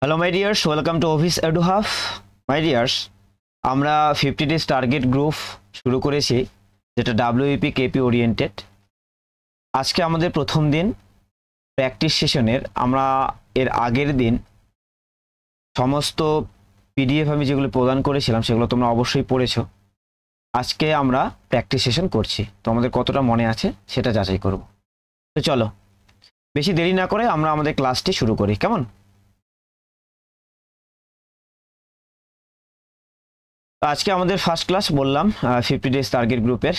Hello my dears, welcome to office Eduhaf. My dears, আমরা 50 days target group শুরু করেছি, যেটা WEP KP ওরিয়েন্টেড। আজকে আমাদের প্রথম দিন প্র্যাকটিস সেশনের। আমরা এর আগের দিন সমস্ত PDF আমি যেগুলো প্রদান করেছিলাম সেগুলো তোমরা অবশ্যই পড়েছো। আজকে আমরা প্র্যাকটিস সেশন করছি, তো আমাদের কতটা মনে আছে সেটা যাচাই করব। তো চলো, বেশি দেরি না করে আমরা আমাদের ক্লাসটি শুরু করি, কেমন? আজকে আমাদের ফার্স্ট ক্লাস বললাম 50 ডেজ টার্গেট গ্রুপের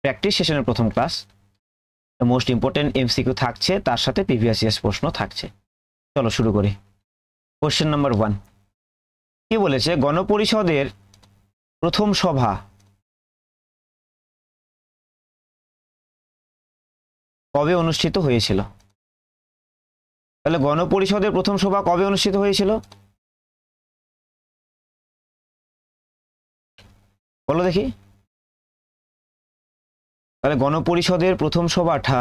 প্র্যাকটিস সেশনের প্রথম ক্লাস। মোস্ট ইম্পর্টেন্ট MCQ থাকছে, তার সাথে প্রিভিয়াস ইয়ার্স প্রশ্ন থাকছে। চলো শুরু করি। কোশ্চেন নাম্বার 1 কি বলেছে? গণপরিষদের প্রথম সভা কবে অনুষ্ঠিত হয়েছিল? তাহলে গণপরিষদের প্রথম সভা কবে অনুষ্ঠিত হয়েছিল বলো দেখি। তাহলে গণপরিষদের প্রথম সভাটা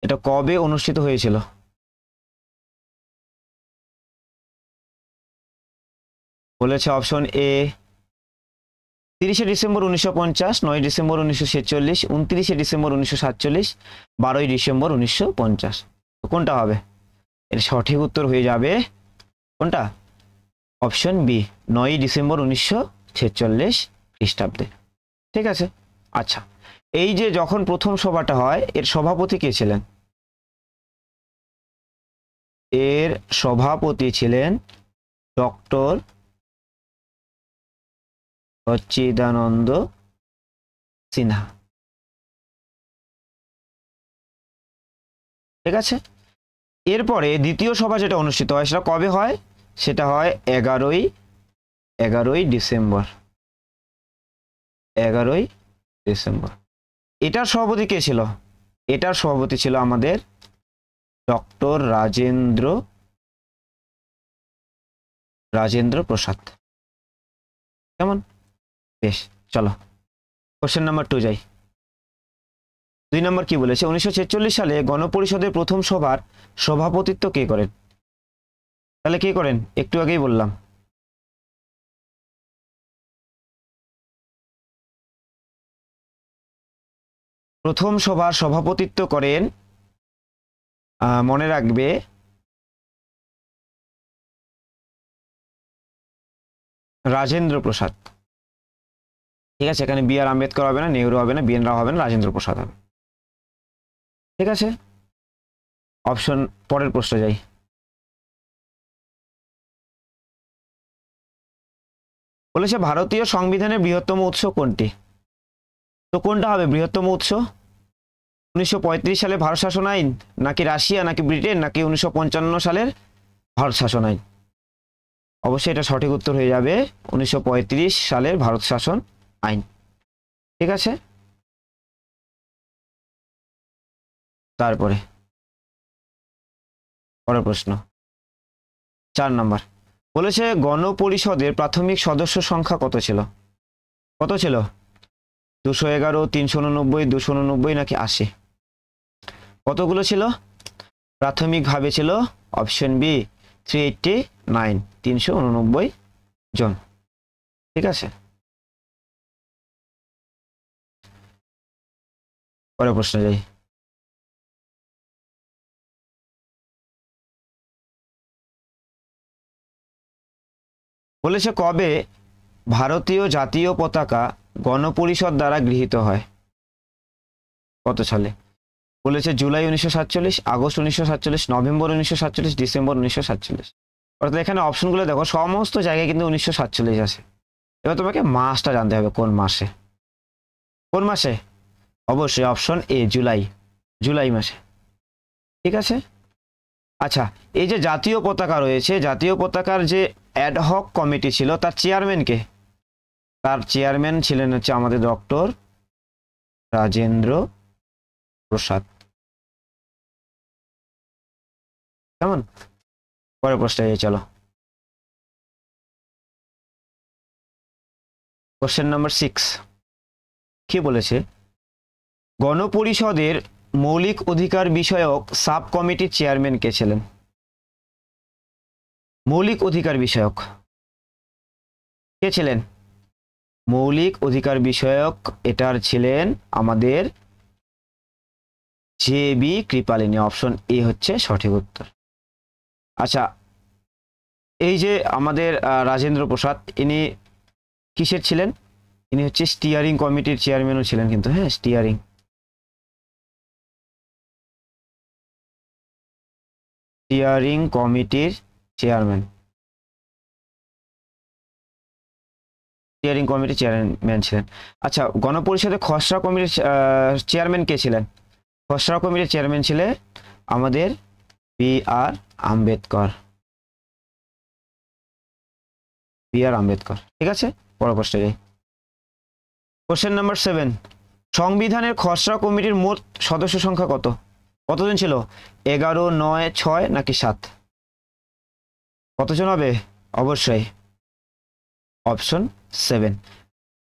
এটা কবে অনুষ্ঠিত হয়েছিল? বলেছে অপশন এ 30শে ডিসেম্বর 1950, 9 ডিসেম্বর 1946, 29শে ডিসেম্বর 1947, 12ই ডিসেম্বর 1950। কোনটা হবে? এর সঠিক উত্তর হয়ে যাবে কোনটা? অপশন বি, 9ই ডিসেম্বর 1946 খ্রিস্টাব্দে। ঠিক আছে। আচ্ছা, এই যে যখন প্রথম সভাটা হয় এর সভাপতি কে ছিলেন? এর সভাপতি ছিলেন ডক্টর সচ্চিদানন্দ সিনহা। ঠিক আছে। এরপরে দ্বিতীয় সভা যেটা অনুষ্ঠিত হয় সেটা কবে হয়? সেটা হয় 11ই ডিসেম্বর। 11ই ডিসেম্বর। এটার সভাপতি কে ছিল? এটার সভাপতি ছিল আমাদের ডক্টর রাজেন্দ্র প্রসাদ। কেমন? বেশ, চলো কোশ্চেন নাম্বার 2 যাই। 2 নম্বর কি বলেছে? 1946 সালে গণপরিষদের প্রথম সভার সভাপতিত্ব কে করেন? তাহলে কে করেন? একটু আগেই বললাম। প্রথম সভার সভাপতিত্ব করেন, মনে রাখবে, রাজেন্দ্র প্রসাদ। ঠিক আছে, এখানে বি আর আম্বেদকর হবে না, নেহরু হবে না, BN রাও হবে না, রাজেন্দ্র প্রসাদ হবে। ঠিক আছে। অপশন পরের প্রশ্ন যাই। বলেছে ভারতীয় সংবিধানের বৃহত্তম উৎস কোনটি? তো কোনটা হবে বৃহত্তম উৎস? 1935 সালে ভারত শাসন আইন, নাকি রাশিয়া, নাকি ব্রিটেন, নাকি 1955 সালের ভারত শাসন আইন? অবশ্যই এটা সঠিক উত্তর হয়ে যাবে 1935 সালের ভারত শাসন আইন। ঠিক আছে। তারপরে পরের প্রশ্ন 4 নম্বর বলেছে গণপরিষদের প্রাথমিক সদস্য সংখ্যা কত ছিল? কত ছিল? 211, 389, 289 নাকি 80? কতগুলো ছিল? প্রাথমিকভাবে ছিল অপশন বি 389, 389 জন। ঠিক আছে। পরের প্রশ্ন যাই। বলেছে কবে ভারতীয় জাতীয় পতাকা গণপরিষদ দ্বারা গৃহীত হয়? কত সালে? বলেছে জুলাই 1947, আগস্ট 1947, নভেম্বর 1947, ডিসেম্বর 1947। অর্থাৎ এখানে অপশনগুলো দেখো, সমস্ত জায়গায় কিন্তু 1947 আছে। এবার তোমাকে মাসটা জানতে হবে কোন মাসে। কোন মাসে? অবশ্যই অপশন এ, জুলাই মাসে। ঠিক আছে। আচ্ছা, এই যে জাতীয় পতাকা রয়েছে, জাতীয় পতাকার যে অ্যাডহক কমিটি ছিল তার চেয়ারম্যান কে? তার চেয়ারম্যান ছিলেন হচ্ছে আমাদের ডক্টর রাজেন্দ্র প্রসাদ। কেমন? পরের প্রশ্নে চলো। কোশ্চেন নাম্বার 6 কি বলেছে? গণপরিষদের মৌলিক অধিকার বিষয়ক সাব কমিটির চেয়ারম্যান কে ছিলেন? মৌলিক অধিকার বিষয়ক কে ছিলেন? মৌলিক অধিকার বিষয়ক এটার ছিলেন আমাদের জে.বি. কৃপালিনী। অপশন এ হচ্ছে সঠিক উত্তর। আচ্ছা, এই যে আমাদের রাজেন্দ্র প্রসাদ, ইনি কিসের ছিলেন? ইনি হচ্ছে স্টিয়ারিং কমিটির চেয়ারম্যানও ছিলেন কিন্তু, হ্যাঁ, স্টিয়ারিং কমিটির চেয়ারম্যান, ছিলেন। আচ্ছা, গণপরিষদের খসড়া কমিটির চেয়ারম্যান কে ছিলেন? খসড়া কমিটির চেয়ারম্যান ছিলেন আমাদের বি.আর. আম্বেদকর। ঠিক আছে, পরের প্রশ্নে যাই। কোশ্চেন নাম্বার 7, সংবিধানের খসড়া কমিটির মোট সদস্য সংখ্যা কতজন ছিল? 11, 9, 6 নাকি 7? কতজন হবে? অবশ্যই অপশন 7।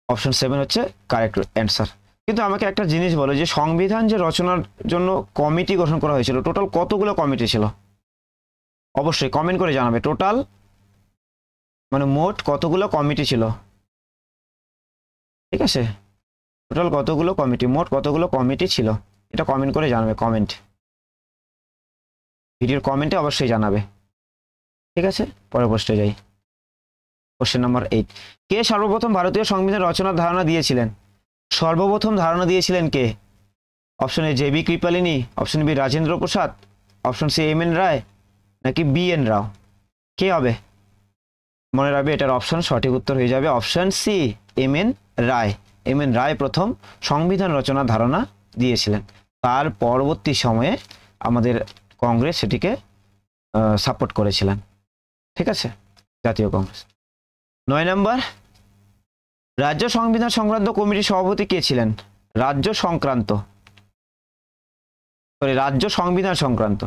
অপশন 7 হচ্ছে কারেক্ট অ্যান্সার। কিন্তু আমাকে একটা জিনিস বলো, যে সংবিধান যে রচনার জন্য কমিটি গঠন করা হয়েছিল, টোটাল কতগুলো কমিটি ছিল? অবশ্যই কমেন্ট করে জানাবে। টোটাল মানে মোট কতগুলো কমিটি ছিল? ঠিক আছে, টোটাল কতগুলো কমিটি, মোট কতগুলো কমিটি ছিল, এটা কমেন্ট করে জানাবে। ভিডিওর কমেন্টে অবশ্যই জানাবে। ঠিক আছে, পরের প্রশ্নে যাই। কোশ্চেন নাম্বার 8, কে সর্বপ্রথম ভারতীয় সংবিধান রচনার ধারণা দিয়েছিলেন? সর্বপ্রথম ধারণা দিয়েছিলেন কে? Option A J B. Kripalani, option B Rajendra Prasad, option C M N. Roy নাকি বি.এন. রাও? কে হবে? মনে রাখবে, এটার অপশন সঠিক উত্তর হয়ে যাবে অপশন সি, এম.এন. রায়। এম.এন. রায় প্রথম সংবিধান রচনার ধারণা দিয়েছিলেন। তার পরবর্তী সময়ে আমাদের কংগ্রেস সেটিকে সাপোর্ট করেছিলেন। ঠিক আছে, জাতীয় কংগ্রেস। 9 নম্বর, রাজ্য সংবিধান সংক্রান্ত কমিটির সভাপতি কে ছিলেন? রাজ্য সংবিধান সংক্রান্ত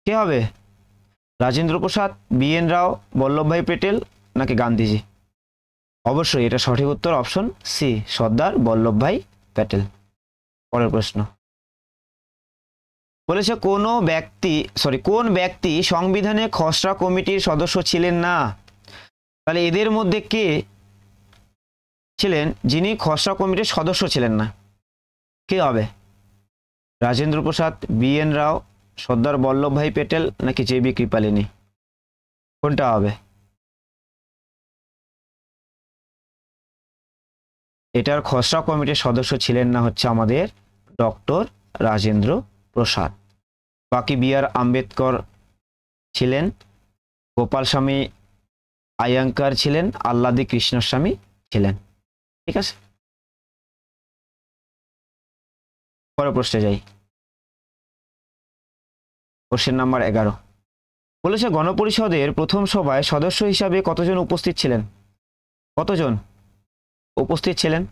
কে হবে? রাজেন্দ্র প্রসাদ, বি.এন. রাও, বল্লভভাই পেটেল নাকি গান্ধীজি? অবশ্যই এটা সঠিক উত্তর অপশন সি, সর্দার বল্লভভাই প্যাটেল। পরের প্রশ্ন বলেছে কোন ব্যক্তি সংবিধানে খসড়া কমিটির সদস্য ছিলেন না? তাহলে এদের মধ্যে কে ছিলেন যিনি খসড়া কমিটির সদস্য ছিলেন না? কে হবে? রাজেন্দ্র প্রসাদ, বি.এন. রাও, সর্দার বল্লভভাই পেটেল নাকি জে.বি. কৃপালিনী? কোনটা হবে? এটার খসড়া কমিটির সদস্য ছিলেন না হচ্ছে আমাদের ডক্টর রাজেন্দ্র প্রসাদ। বাকি বি.আর. আম্বেদকর ছিলেন, গোপাল স্বামী আয়াঙ্কার ছিলেন, আল্লাদি কৃষ্ণস্বামী ছিলেন। ঠিক আছে, পরের প্রশ্নে যাই। কোশ্চেন নাম্বার 11 বলেছে গণপরিষদের প্রথম সভায় সদস্য হিসাবে কতজন উপস্থিত ছিলেন?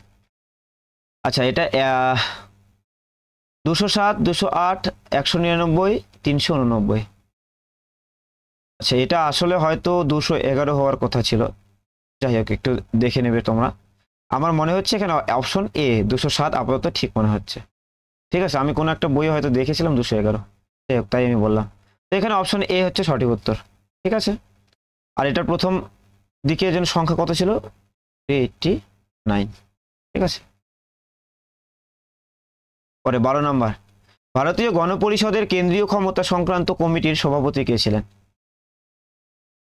আচ্ছা, এটা 207, 208, 199, 389। আচ্ছা, এটা আসলে হয়তো 211 হওয়ার কথা ছিল। যাই হোক, একটু দেখে নেবে তোমরা। আমার মনে হচ্ছে এখানে অপশন এ 207 আপাতত ঠিক মনে হচ্ছে। ঠিক আছে, আমি কোনো একটা বই হয়তো দেখেছিলাম 211, যাই হোক তাই আমি বললাম। তো এখানে অপশন এ হচ্ছে সঠিক উত্তর। ঠিক আছে, আর এটার প্রথম দিকে যেন সংখ্যা কত ছিল? 389। ঠিক আছে, পরে 12 নম্বর, ভারতীয় গণপরিষদের কেন্দ্রীয় ক্ষমতা সংক্রান্ত কমিটির সভাপতি কে ছিলেন?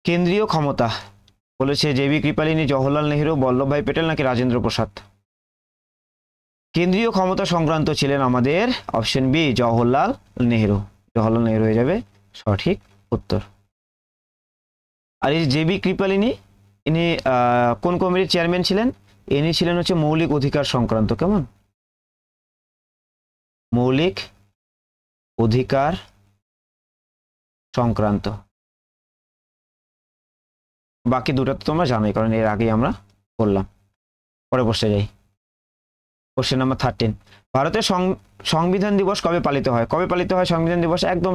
কেন্দ্রীয় ক্ষমতা বলেছে জে.বি. কৃপালিনী, জওহরলাল নেহরু, বল্লভভাই পেটেল নাকি রাজেন্দ্র প্রসাদ? কেন্দ্রীয় ক্ষমতা সংক্রান্ত ছিলেন আমাদের অপশন বি, জওহরলাল নেহরু হয়ে যাবে সঠিক উত্তর। আর এই জে.বি. কৃপালিনী, ইনি কোন কমিটির চেয়ারম্যান ছিলেন? ইনি ছিলেন হচ্ছে মৌলিক অধিকার সংক্রান্ত। কেমন? মৌলিক অধিকার সংক্রান্ত। বাকি দুটো তো তোমরা জানোই, কারণ এর আগেই আমরা বললাম। পরে বসে যাই। কোশ্চেন নাম্বার 13, ভারতের সংবিধান দিবস কবে পালিত হয়? সংবিধান দিবস? একদম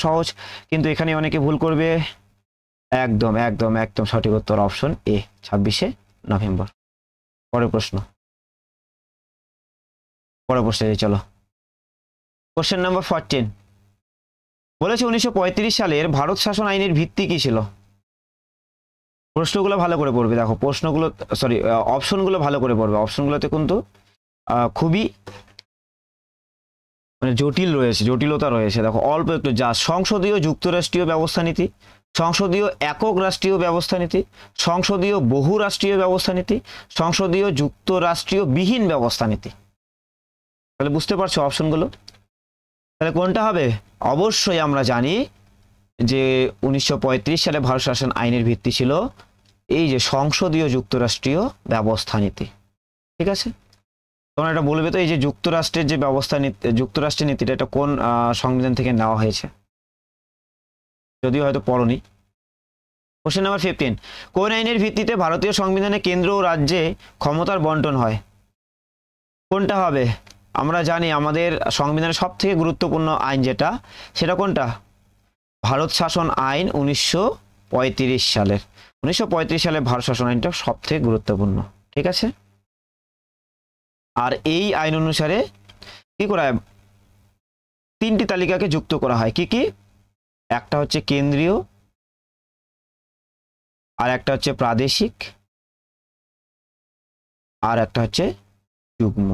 সহজ, কিন্তু এখানে অনেকে ভুল করবে। একদম সঠিক উত্তর অপশন এ, 26শে নভেম্বর। পরের প্রশ্নে যাই, চলো। কোশ্চেন নাম্বার 14 বলেছে 1935 সালের ভারত শাসন আইনের ভিত্তি কি ছিল? প্রশ্নগুলো ভালো করে পড়বে, দেখো প্রশ্নগুলো সরি অপশনগুলো ভালো করে পড়বে, অপশনগুলোতে কিন্তু খুবই মানে জটিলতা রয়েছে। দেখো অল্প একটু যা সংসদীয় যুক্তরাষ্ট্রীয় ব্যবস্থা নীতি, সংসদীয় একক রাষ্ট্রীয় ব্যবস্থা নীতি, সংসদীয় বহুরাষ্ট্রীয় ব্যবস্থা নীতি, সংসদীয় যুক্তরাষ্ট্রীয় বিহীন ব্যবস্থা নীতি। তাহলে বুঝতে পারছো অপশনগুলো? তাহলে কোনটা হবে? অবশ্যই আমরা জানি যে 1935 সালে ভারত শাসন আইনের ভিত্তি ছিল এই যে সংসদীয় যুক্তরাষ্ট্রীয় ব্যবস্থা নীতি। ঠিক আছে, তোমরা এটা বলবে তো এই যে যুক্তরাষ্ট্রের যে ব্যবস্থা নীতি, যুক্তরাষ্ট্রের নীতিটা এটা কোন সংবিধান থেকে নেওয়া হয়েছে, যদিও হয়তো পড়নি। কোশ্চেন নাম্বার 15, কোন আইনের ভিত্তিতে ভারতীয় সংবিধানে কেন্দ্র ও রাজ্যে ক্ষমতার বন্টন হয়? কোনটা হবে? আমরা জানি আমাদের সংবিধানের সব থেকে গুরুত্বপূর্ণ আইন যেটা, সেটা কোনটা? ভারত শাসন আইন 1935 সালের। 1935 সালে ভারত শাসন আইনটা সব থেকে গুরুত্বপূর্ণ। ঠিক আছে, আর এই আইন অনুসারে কি করা হয়? 3টি তালিকাকে যুক্ত করা হয়। কি কি? একটা হচ্ছে কেন্দ্রীয়, আর একটা হচ্ছে প্রাদেশিক, আর একটা হচ্ছে যুগ্ম,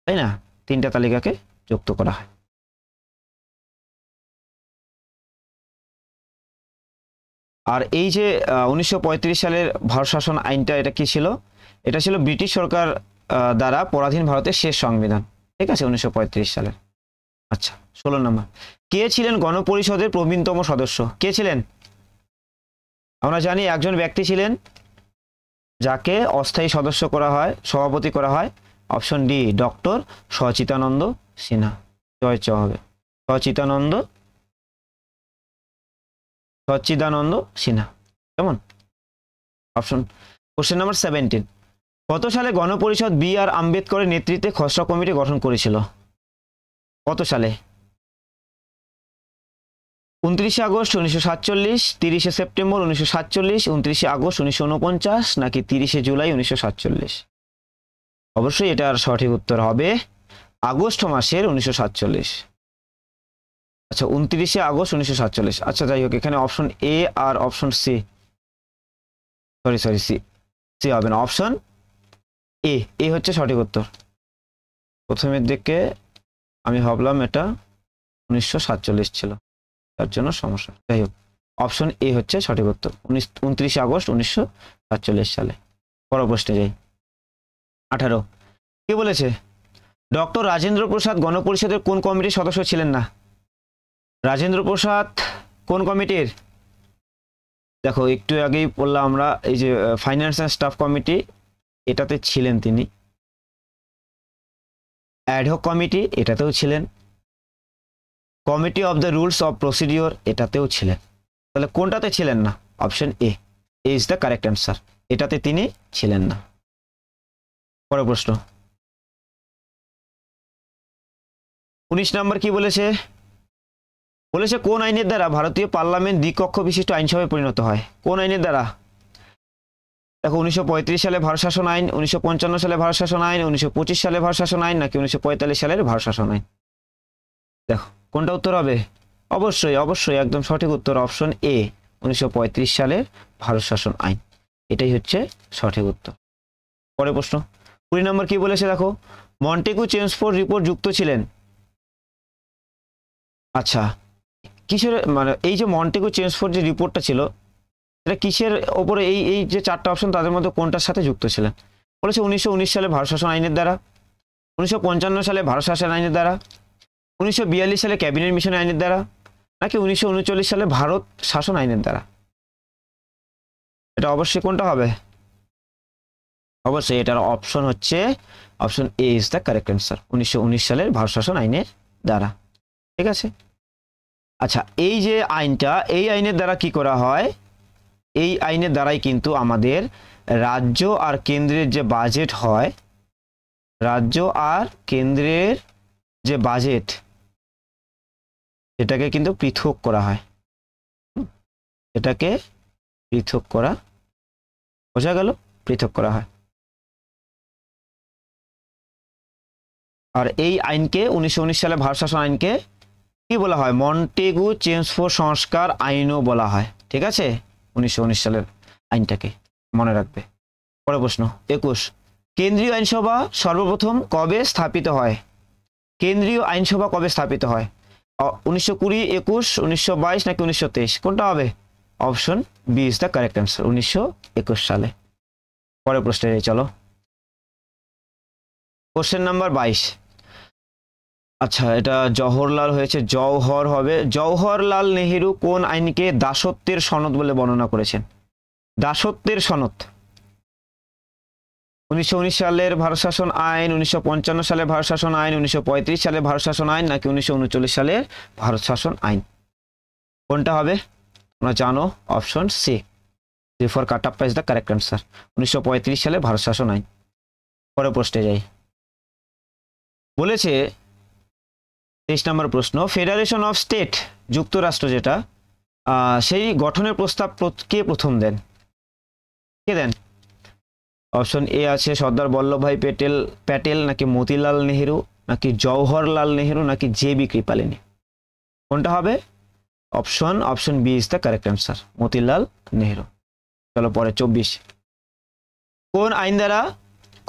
তাই না? 3টা তালিকাকে যুক্ত করা হয়। আর এই যে 1935 সালের ভারত শাসন আইনটা, এটা কি ছিল? এটা ছিল ব্রিটিশ সরকার দ্বারা পরাধীন ভারতের শেষ সংবিধান। ঠিক আছে, 1935 সালের। আচ্ছা, 16 নম্বর, কে ছিলেন গণপরিষদের প্রবীণতম সদস্য? কে ছিলেন? আমরা জানি একজন ব্যক্তি ছিলেন যাকে অস্থায়ী সদস্য করা হয়, সভাপতি করা হয়। Option D, doctor Sachchidananda Sinha. জয় চ হবে সচিদানন্দ সিনহা। কেমন? অপশন। কোশ্চেন নাম্বার 17, কত সালে গণপরিষদ বি আর আম্বেদকরের নেতৃত্বে খসড়া কমিটি গঠন করেছিল? কত সালে? 29 আগস্ট 1947, 30 সেপ্টেম্বর 1947, 29 আগস্ট 1949, নাকি 30 জুলাই 1947? অবশ্যই এটার সঠিক উত্তর হবে আগস্ট মাসের 1947। আচ্ছা, 29 আগস্ট 1947। আচ্ছা, যাই হোক, এখানে অপশন এ আর অপশন সি, সরি সি হবে না, অপশন এ হচ্ছে সঠিক উত্তর। প্রথমের দিকে আমি ভাবলাম এটা 1947 ছিল, তার জন্য সমস্যা। যাই হোক, অপশন এ হচ্ছে সঠিক উত্তর, 29 আগস্ট 1947 সালে। পরের প্রশ্নে যাই। 18, কে বলেছে ডক্টর রাজেন্দ্র প্রসাদ গণপরিষদের কোন কমিটির সদস্য ছিলেন না? রাজেন্দ্র প্রসাদ কোন কমিটির? দেখো একটু আগেই বললাম আমরা, এই যে ফাইন্যান্স অ্যান্ড স্টাফ কমিটি, এটাতে ছিলেন তিনি। অ্যাডহক কমিটি, এটাতেও ছিলেন। Committee of the rules of procedure, এটাতেও ছিলেন। তাহলে কোনটাতে ছিলেন না? Option A is the correct answer, এটাতে তিনি ছিলেন না। পরের প্রশ্ন 19 নম্বর, কি বলেছে? বলেছে কোন আইনের দ্বারা ভারতীয় পার্লামেন্ট দ্বিকক্ষ বিশিষ্ট আইনসভায় পরিণত হয়? কোন আইনের দ্বারা? দেখো 1935 সালে ভারত শাসন আইন, 1955 সালে ভারত শাসন আইন, 1925 সালে ভারত শাসন আইন, নাকি 1945 সালের ভারত শাসন আইন? দেখো কোনটা উত্তর হবে? অবশ্যই একদম সঠিক উত্তর, অপশন এ, 1935 সালের ভারত শাসন আইন, এটাই হচ্ছে সঠিক উত্তর। পরের প্রশ্ন 20 নম্বর, কি বলেছে? দেখো মন্টেগু চেমসফোর্ড রিপোর্ট যুক্ত ছিলেন। আচ্ছা, কিসের মানে এই যে মন্টেগু চেমসফোর্ড যে রিপোর্টটা ছিল, এটা কিসের ওপরে? এই যে 4টা অপশন, তাদের মধ্যে কোনটার সাথে যুক্ত ছিলেন? বলেছে 1919 সালে ভারত শাসন আইনের দ্বারা, 1955 সালে ভারত শাসন আইনের দ্বারা, 1942 সালে ক্যাবিনেট মিশন আইনের দ্বারা, নাকি 1939 সালে ভারত শাসন আইনের দ্বারা? এটা অবশ্যই কোনটা হবে? অবশ্যই এটার অপশন হচ্ছে option A is the correct answer, 1919 সালের ভারত শাসন আইনের দ্বারা। ঠিক আছে, আচ্ছা, এই যে আইনটা, এই আইনের দ্বারা কি করা হয়? এই আইনের দ্বারাই কিন্তু আমাদের রাজ্য আর কেন্দ্রের যে বাজেট হয়, রাজ্য আর কেন্দ্রের যে বাজেট, এটাকে কিন্তু পৃথক করা হয়। এটাকে পৃথক করা, বোঝা গেল? পৃথক করা হয়। আর এই আইনকে 1919 সালে ভারত শাসন আইনকে কি বলা হয়? মন্টেগু চেমসফোর্ড সংস্কার আইনও বলা হয়। ঠিক আছে, 1919 সালের আইনটাকে মনে রাখবে। পরের প্রশ্ন 21, কেন্দ্রীয় আইনসভা সর্বপ্রথম কবে স্থাপিত হয়? কেন্দ্রীয় আইনসভা কবে স্থাপিত হয়? 1920, 21, 1922 নাকি 1923? কোনটা হবে? Option B is the correct answer, 1921 সালে। পরের প্রশ্নে চলো, কোশ্চেন নাম্বার 22। আচ্ছা, এটা জওহরলাল হয়েছে, জওহর হবে। জওহরলাল নেহেরু কোন আইনকে দাসত্বের সনদ বলে বর্ণনা করেছেন? দাসত্বের সনদ 1919 সালের ভারত শাসন আইন, 1955 সালের ভারত শাসন আইন, 1935 সালের ভারত শাসন আইন নাকি 1939 সালের ভারত শাসন আইন? কোনটা হবে? তোমরা জানো, option C, for Kattappa is the correct answer, 1935 সালে ভারত শাসন আইন। পরের প্রশ্নে যাই, বলেছে 23 নম্বর প্রশ্ন, ফেডারেশন অফ স্টেট, যুক্তরাষ্ট্র যেটা, সেই গঠনের প্রস্তাব কে প্রথম দেন? কে দেন? অপশন এ আছে সর্দার বল্লভভাই প্যাটেল নাকি মতিলাল নেহেরু নাকি জওহরলাল নেহেরু নাকি জে.বি. কৃপালিনী? কোনটা হবে? Option B is the correct answer, Motilal Nehru. চলো পরে 24, কোন আইন দ্বারা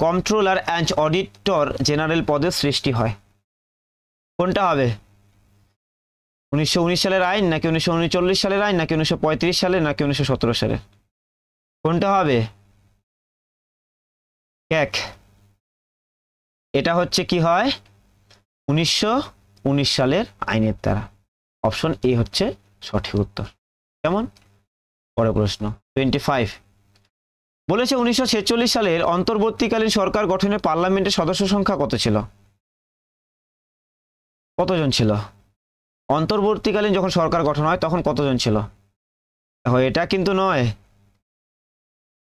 কন্ট্রোলার অ্যান্ড অডিটর জেনারেল পদের সৃষ্টি হয়? কোনটা হবে? 1919 সালের আইন নাকি 1939 সালের আইন নাকি 1935 সালে নাকি 1917 সালে? কোনটা হবে? এক, এটা হচ্ছে কি হয় 1919 সালের আইনের দ্বারা। অপশন এ হচ্ছে সঠিক উত্তর। কেমন? পরের প্রশ্ন 25, বলেছে 1946 সালের অন্তর্বর্তীকালীন সরকার গঠনে পার্লামেন্টের সদস্য সংখ্যা কত ছিল? কতজন ছিল? অন্তর্বর্তীকালীন যখন সরকার গঠন হয় তখন কতজন ছিল? এটা কিন্তু নয়,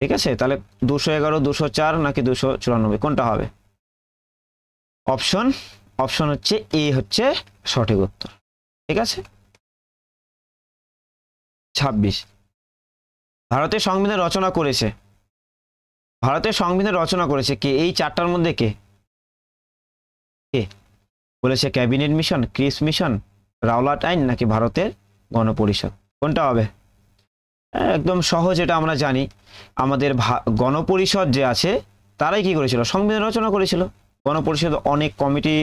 ঠিক আছে? তাহলে 211, 204 নাকি 294? কোনটা হবে? অপশন হচ্ছে এ হচ্ছে সঠিক উত্তর, ঠিক আছে? 26, ভারতের সংবিধান রচনা করেছে, ভারতের সংবিধান রচনা করেছে কে? এই চারটার মধ্যে কে? বলেছে cabinet mission, Chris mission, Rowlatt আইন নাকি ভারতের গণপরিষদ? কোনটা হবে? একদম সহজ, এটা আমরা জানি। আমাদের গণপরিষদ যে আছে তারাই কি করেছিল? সংবিধান রচনা করেছিল। গণপরিষদ অনেক কমিটি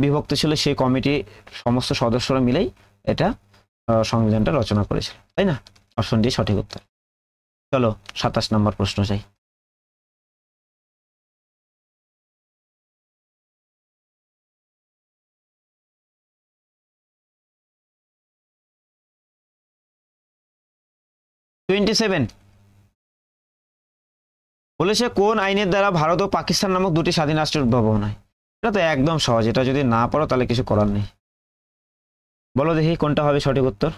বিভক্ত ছিল, সেই কমিটি সমস্ত সদস্যরা মিলেই এটা সংবিধানটা রচনা করেছিল, তাই না? অপশন ডি সঠিক উত্তর। চলো 27 নম্বর প্রশ্ন চাই। বলেছে কোন আইনের দ্বারা ভারত ও পাকিস্তান নামক দুটি স্বাধীন রাষ্ট্রের উদ্ভাবন হয়? এটা তো একদম সহজ, এটা যদি না পড়ো তাহলে কিছু করার নেই। বলো দেখি কোনটা হবে সঠিক উত্তর?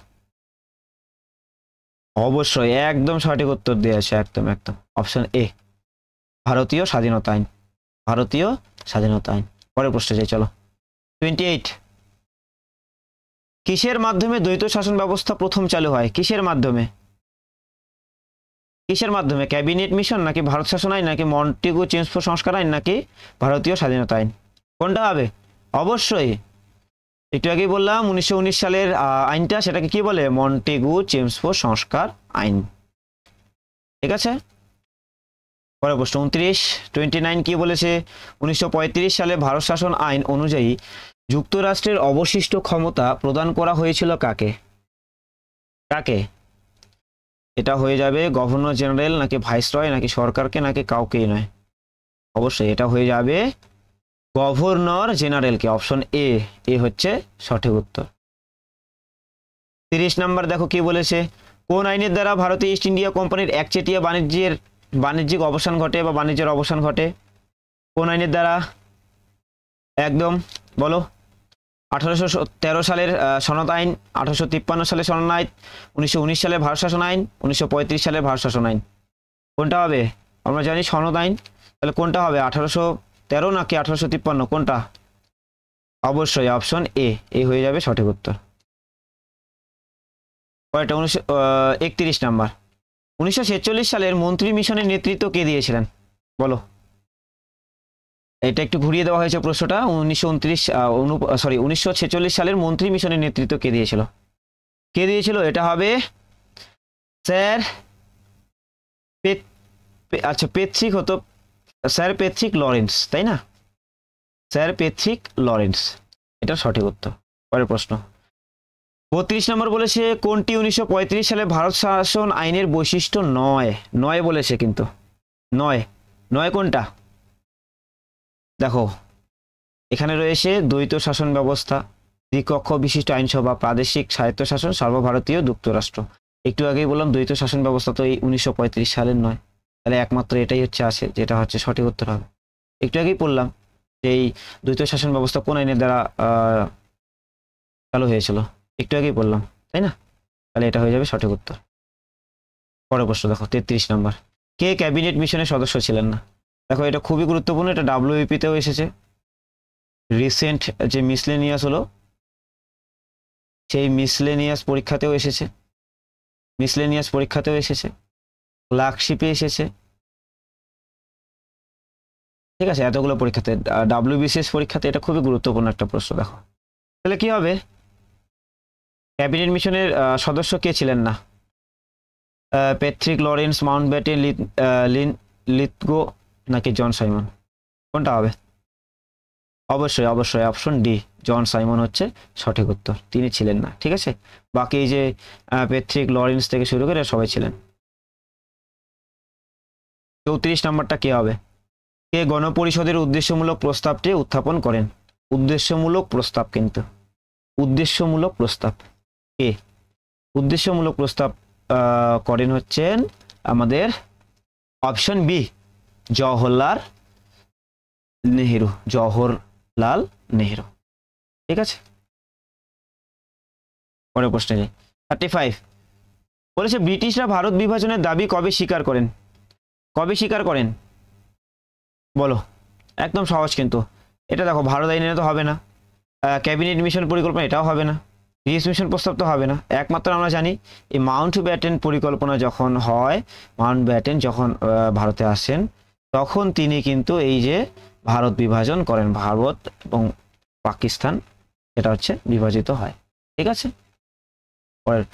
অবশ্যই একদম সঠিক উত্তর দিয়েছে, একদম একদম অপশন এ, ভারতীয় স্বাধীনতা আইন, ভারতীয় স্বাধীনতা আইন। পরের প্রশ্ন যাই, চলো 28, কিসের মাধ্যমে দ্বৈত শাসন ব্যবস্থা প্রথম চালু হয়? কিসের মাধ্যমে? কিসের মাধ্যমে? ক্যাবিনেট মিশন নাকি ভারত শাসন আইন নাকি মন্টেগু চেমসফোর্ড সংস্কার আইন নাকি ভারতীয় স্বাধীনতা আইন? কোনটা হবে? অবশ্যই একটু আগেই বললাম 1919 সালের আইনটা, সেটাকে কি বলে? মন্টেগু চেমসফোর্ড সংস্কার আইন, ঠিক আছে? পরের প্রশ্ন 29 কি বলেছে? 1935 সালে ভারত শাসন আইন অনুযায়ী যুক্তরাষ্ট্রের অবশিষ্ট ক্ষমতা প্রদান করা হয়েছিল কাকে? কাকে? এটা হয়ে যাবে গভর্নর জেনারেল নাকি ভাইসরয় নাকি সরকারকে নাকি কাউকেই নয়? অবশ্যই এটা হয়ে যাবে গভর্নর জেনারেলকে, অপশন এ হচ্ছে সঠিক উত্তর। 30 নম্বর দেখো কি বলেছে? কোন আইনের দ্বারা ভারতীয় ইস্ট ইন্ডিয়া কোম্পানির একচেটিয়া বাণিজ্যিক অবসান ঘটে বা বাণিজ্যের অবসান ঘটে? কোন আইনের দ্বারা? একদম বলো। 1813 সালের সনদ আইন, 1853 সালের সনদ আইন, 1919 সালের ভারত শাসন আইন, 1935 সালের ভারত শাসন আইন? কোনটা হবে? আমরা জানি সনদ আইন, তাহলে কোনটা হবে? 1813 নাকি 1853? কোনটা? অবশ্যই অপশন এ হয়ে যাবে সঠিক উত্তর। কয়টা? 31 নাম্বার, 1946 সালের মন্ত্রী মিশনের নেতৃত্ব কে দিয়েছিলেন? বলো। এটা একটু ঘুরিয়ে দেওয়া হয়েছে প্রশ্নটা। 1946 সালের মন্ত্রী মিশনের নেতৃত্ব কে দিয়েছিল? কে দিয়েছিল? এটা হবে স্যার আচ্ছা পেট্রিক হতো, স্যার পেট্রিক লরেন্স, তাই না? স্যার পেট্রিক লরেন্স, এটা সঠিক উত্তর। পরের প্রশ্ন 32 নম্বর বলেছে কোনটি 1935 সালে ভারত শাসন আইনের বৈশিষ্ট্য নয়? নয় বলেছে কিন্তু, নয় নয় কোনটা দেখো, এখানে রয়েছে দ্বৈত শাসন ব্যবস্থা, দ্বিকক্ষ বিশিষ্ট আইনসভা, প্রাদেশিক স্বায়ত্তশাসন, সর্বভারতীয় যুক্তরাষ্ট্র। একটু আগেই বললাম দ্বৈত শাসন ব্যবস্থা তো এই 1935 সালের নয়, তাহলে একমাত্র এটাই হচ্ছে আছে যেটা হচ্ছে সঠিক উত্তর হবে। একটু আগেই পড়লাম যে এই দ্বৈত শাসন ব্যবস্থা কোন আইনের দ্বারা চালু হয়েছিল, একটু আগেই বললাম, তাই না? তাহলে এটা হয়ে যাবে সঠিক উত্তর। পরের প্রশ্ন দেখো 33 নম্বর, কে ক্যাবিনেট মিশনের সদস্য ছিলেন না? দেখো এটা খুবই গুরুত্বপূর্ণ, এটা ডাব্লিউইপিতেও এসেছে, রিসেন্ট যে মিসলেনিয়াস হলো সেই মিসলেনিয়াস পরীক্ষাতেও এসেছে, ক্লার্কশিপে এসেছে, ঠিক আছে? এতগুলো পরীক্ষাতে, ডাব্লিউবিসিএস পরীক্ষাতে এটা খুবই গুরুত্বপূর্ণ একটা প্রশ্ন। দেখো তাহলে কি হবে, ক্যাবিনেট মিশনের সদস্য কে ছিলেন না? প্যাট্রিক লরেন্স, মাউন্টব্যাটেন, লিথগো নাকি জন সাইমন? কোনটা হবে? অবশ্যই অবশ্যই অপশন ডি, জন সাইমন হচ্ছে সঠিক উত্তর, তিনি ছিলেন না। ঠিক আছে, বাকি এই যে প্যাট্রিক লরেন্স থেকে শুরু করে সবাই ছিলেন। 34 নম্বরটা কে হবে? কে গণপরিষদের উদ্দেশ্যমূলক প্রস্তাবটি উত্থাপন করেন? উদ্দেশ্যমূলক প্রস্তাব, কিন্তু উদ্দেশ্যমূলক প্রস্তাব, কে উদ্দেশ্যমূলক প্রস্তাব করেন হচ্ছেন আমাদের অপশন বি, জওহরলাল নেহেরু। ঠিক আছে, পরের প্রশ্নে যাই। 35 বলেছে ব্রিটিশরা ভারত বিভাজনের দাবি কবে স্বীকার করেন? কবে স্বীকার করেন বলো? একদম সহজ কিন্তু, এটা দেখো ভারত আইনে তো হবে না, ক্যাবিনেট মিশন পরিকল্পনা এটাও হবে না, গ্রিস মিশন প্রস্তাব তো হবে না, একমাত্র আমরা জানি এই মাউন্টব্যাটেন পরিকল্পনা যখন হয়, মাউন্টব্যাটেন যখন ভারতে আসেন তখন তিনি কিন্তু এই যে ভারত বিভাজন করেন, ভারত এবং পাকিস্তান এটা হচ্ছে বিভাজিত হয়। ঠিক আছে, পরের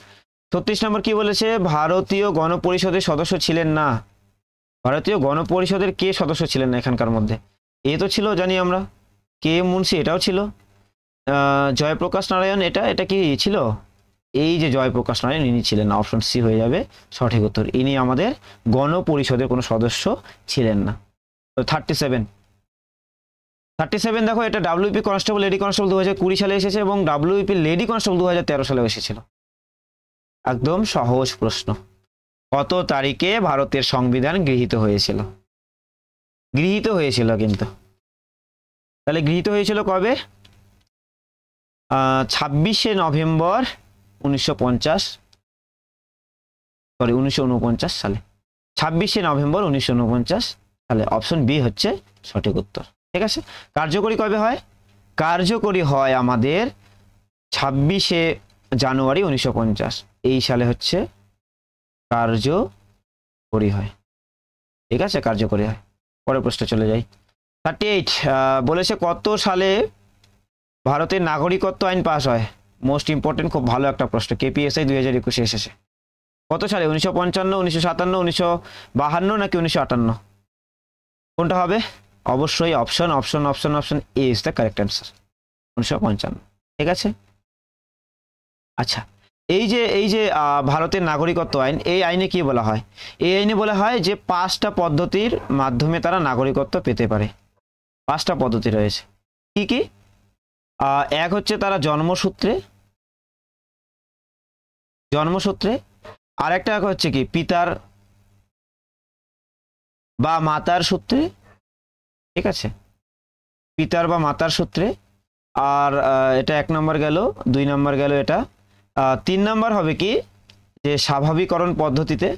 36 নম্বর কি বলেছে? ভারতীয় গণপরিষদের সদস্য ছিলেন না। ভারতীয় গণপরিষদের কে সদস্য ছিলেন না এখানকার মধ্যে? এ তো ছিল জানি আমরা, কে মুন্সি এটাও ছিল, জয়প্রকাশ নারায়ণ এটা কি ছিল? এই যে জয়প্রকাশ নারায়ণ ইনি ছিলেন না, অপশন সি হয়ে যাবে সঠিক উত্তর, ইনি আমাদের গণপরিষদের কোনো সদস্য ছিলেন না। তো 37 দেখো, এটা ডাব্লিউপি কনস্টেবল লেডি কনস্টেবল 2020 সালে এসেছে এবং ডাব্লিউপি লেডি কনস্টেবল 2013 সালে এসেছিল। একদম সহজ প্রশ্ন, কত তারিখে ভারতের সংবিধান গৃহীত হয়েছিল? কিন্তু তাহলে গৃহীত হয়েছিল কবে? 26শে নভেম্বর 1949 সালে, 26শে নভেম্বর 1949 সালে। অপশন বি হচ্ছে সঠিক উত্তর। ঠিক আছে, কার্যকরী কবে হয়? কার্যকরী হয় আমাদের 26শে জানুয়ারি 1950, এই সালে হচ্ছে কার্যকরী হয়। ঠিক আছে, কার্যকরী হয়। পরের প্রশ্নে চলে যাই। 38 বলেছে কত সালে ভারতের নাগরিকত্ব আইন পাস হয়? মোস্ট ইম্পর্টেন্ট, খুব ভালো একটা প্রশ্ন, কেপিএসআই 2021 এসেছে। কত সালে? 1955, 1957, 1952 নাকি 1958? কোনটা হবে? অবশ্যই option A is the correct answer, 1955। ঠিক আছে, আচ্ছা এই যে ভারতের নাগরিকত্ব আইন, এই আইনে কি বলা হয়? এই আইনে বলা হয় যে 5টা পদ্ধতির মাধ্যমে তারা নাগরিকত্ব পেতে পারে। 5টা পদ্ধতি রয়েছে, কি কি? এক হচ্ছে তারা জন্মসূত্রে, আরেকটা হচ্ছে কি পিতার বা মাতার সূত্রে। ঠিক আছে, পিতার বা মাতার সূত্রে। আর এটা 1 নম্বর গেল, 2 নম্বর গেল এটা। 3 নম্বর হবে কি যে স্বাভাবিকীকরণ পদ্ধতিতে,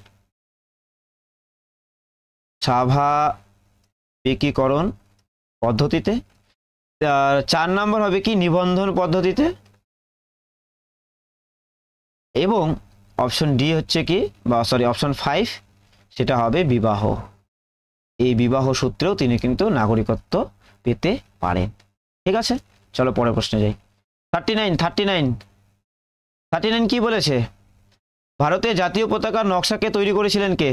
4 নম্বর হবে কি নিবন্ধন পদ্ধতিতে, এবং অপশন ডি হচ্ছে কি, বা সরি অপশন 5 সেটা হবে বিবাহ। এই বিবাহ সূত্রেও তিনি কিন্তু নাগরিকত্ব পেতে পারেন। ঠিক আছে, চলো পরের প্রশ্নে যাই। 39 কি বলেছে? ভারতের জাতীয় পতাকার নকশাকে তৈরি করেছিলেন কে?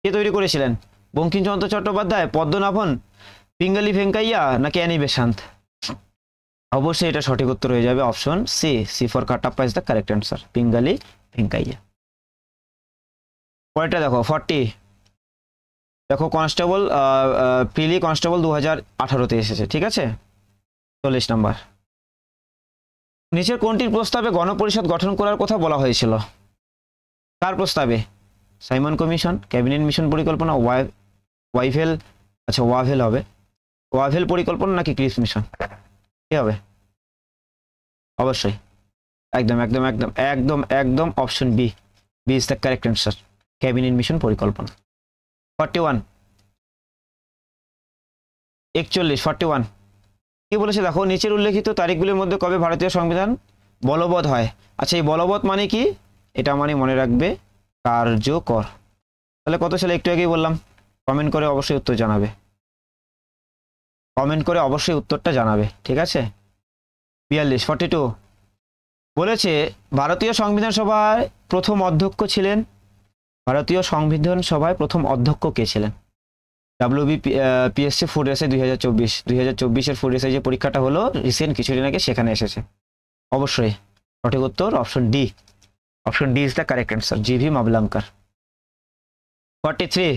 কে তৈরি করেছিলেন? বঙ্কিমচন্দ্র চট্টোপাধ্যায়, পদ্মনাভন, পিঙ্গালি ভেঙ্কাইয়া নাকি অ্যানি বেসান্ত? অবশ্যই এটা সঠিক উত্তর হয়ে যাবে option C. C for Kattappa is the correct answer, Pingali Venkayya. পরেরটা দেখো 40। দেখো কনস্টেবল প্রিলি কনস্টেবল 2018-তে এসেছে, ঠিক আছে। 40 নাম্বার। নিচের কোনটির প্রস্তাবে গণপরিষদ গঠন করার কথা বলা হয়েছিল? কার প্রস্তাবে? সাইমন কমিশন, ক্যাবিনেট মিশন পরিকল্পনা, ওয়াইভেল, আচ্ছা ওয়াভেল হবে, ওয়াভেল পরিকল্পনা নাকি ক্রিপস মিশন? কি হবে? অবশ্যই একদম একদম একদম একদম একদম option B. B is the correct answer, cabinet mission পরিকল্পনা। 41 41 কি বলেছে দেখো, নিচের উল্লেখিত তারিখগুলির মধ্যে কবে ভারতীয় সংবিধান বলবৎ হয়? আচ্ছা এই বলবৎ মানে কি? এটা মানে মনে রাখবে কার্যকর। তাহলে কত সালে? একটু আগেই বললাম। কমেন্ট করে অবশ্যই উত্তর জানাবে, কমেন্ট করে অবশ্যই উত্তরটা জানাবে, ঠিক আছে। 42 বলেছে ভারতীয় সংবিধান সভায় প্রথম অধ্যক্ষ ছিলেন, ভারতীয় সংবিধান সভায় প্রথম অধ্যক্ষ কে ছিলেন? পিএসসি ফুড এসে 2024-এর ফুড এসে যে পরীক্ষাটা হলো রিসেন্ট কিছুদিন আগে, সেখানে এসেছে। অবশ্যই সঠিক উত্তর option D. Option D is the correct answer, G V Mavalankar. 43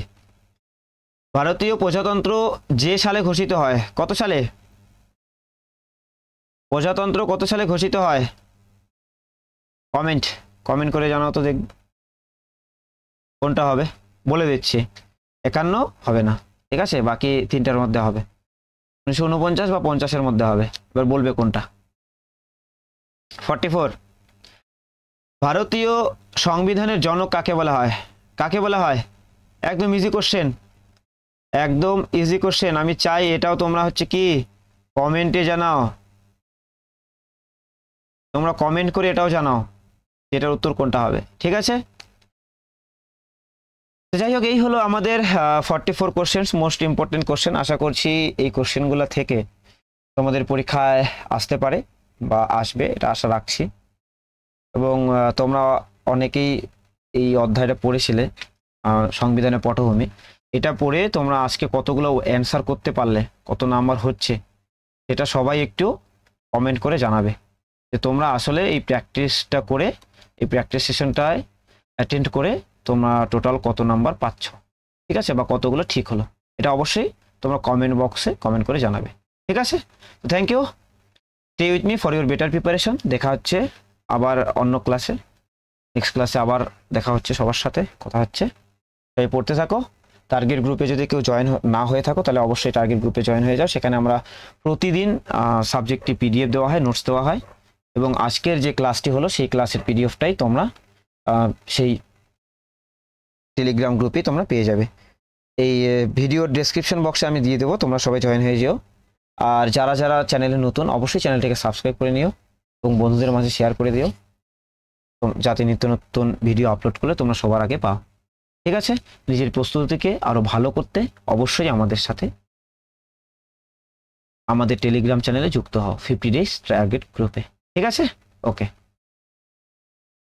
ভারতীয় প্রজাতন্ত্র যে সালে ঘোষিত হয়? কত সালে? প্রজাতন্ত্র কত সালে ঘোষিত হয়? কমেন্ট করে জানাও তো, দেখ কোনটা হবে। বলে দিচ্ছি 51 হবে না, ঠিক আছে, বাকি তিনটার মধ্যে হবে। 1949 বা 50-এর মধ্যে হবে, এবার বলবে কোনটা। 44 ভারতীয় সংবিধানের জনক কাকে বলা হয়? কাকে বলা হয়? একদম ইজি কোশ্চেন, একদম ইজি কোশ্চেন। আমি চাই এটাও তোমরা হচ্ছে কি কমেন্টে জানাও, তোমরা কমেন্ট করে এটাও জানাও এটার উত্তর কোনটা হবে, ঠিক আছে। যাই হোক, এই হলো আমাদের 44 কোশ্চেন্স, মোস্ট ইম্পর্টেন্ট কোশ্চেন। আশা করছি এই কোশ্চেনগুলো থেকে তোমাদের পরীক্ষায় আসতে পারে বা আসবে, এটা আশা রাখছি। এবং তোমরা অনেকেই এই অধ্যায়টা পড়েছিলে, সংবিধানের পটভূমি। এটা পড়ে তোমরা আজকে কতগুলো অ্যান্সার করতে পারলে, কত নাম্বার হচ্ছে, সেটা সবাই একটু কমেন্ট করে জানাবে যে তোমরা আসলে এই প্র্যাকটিসটা করে, এই প্র্যাকটিস সেশনটায় অ্যাটেন্ড করে তোমরা টোটাল কত নাম্বার পাচ্ছ, ঠিক আছে, বা কতগুলো ঠিক হলো। এটা অবশ্যই তোমরা কমেন্ট বক্সে কমেন্ট করে জানাবে, ঠিক আছে। তো thank you, stay with me for your better preparation. দেখা হচ্ছে আবার অন্য ক্লাসে, নেক্সট ক্লাসে আবার দেখা হচ্ছে, সবার সাথে কথা হচ্ছে। তাই পড়তে থাকো। টার্গেট গ্রুপে যদি কেউ জয়েন না হয়ে থাকো তাহলে অবশ্যই টার্গেট গ্রুপে জয়েন হয়ে যাও। সেখানে আমরা প্রতিদিন সাবজেক্টটি পিডিএফ দেওয়া হয়, নোটস দেওয়া হয়, এবং আজকের যে ক্লাসটি হলো সেই ক্লাসের পিডিএফটাই তোমরা সেই টেলিগ্রাম গ্রুপে তোমরা পেয়ে যাবে। এই ভিডিওর ডেসক্রিপশন বক্সে আমি দিয়ে দেবো, তোমরা সবাই জয়েন হয়ে যেও। আর যারা যারা চ্যানেলে নতুন অবশ্যই চ্যানেলটিকে সাবস্ক্রাইব করে নিও এবং বন্ধুদের মাঝে শেয়ার করে দিও, যাতে নিত্য নতুন ভিডিও আপলোড করলে তোমরা সবার আগে পাও, ঠিক আছে। নিজের প্রস্তুতিকে আরও ভালো করতে অবশ্যই আমাদের সাথে আমাদের টেলিগ্রাম চ্যানেলে যুক্ত হও 50 ডেজ টার্গেট গ্রুপে, ঠিক আছে। ওকে।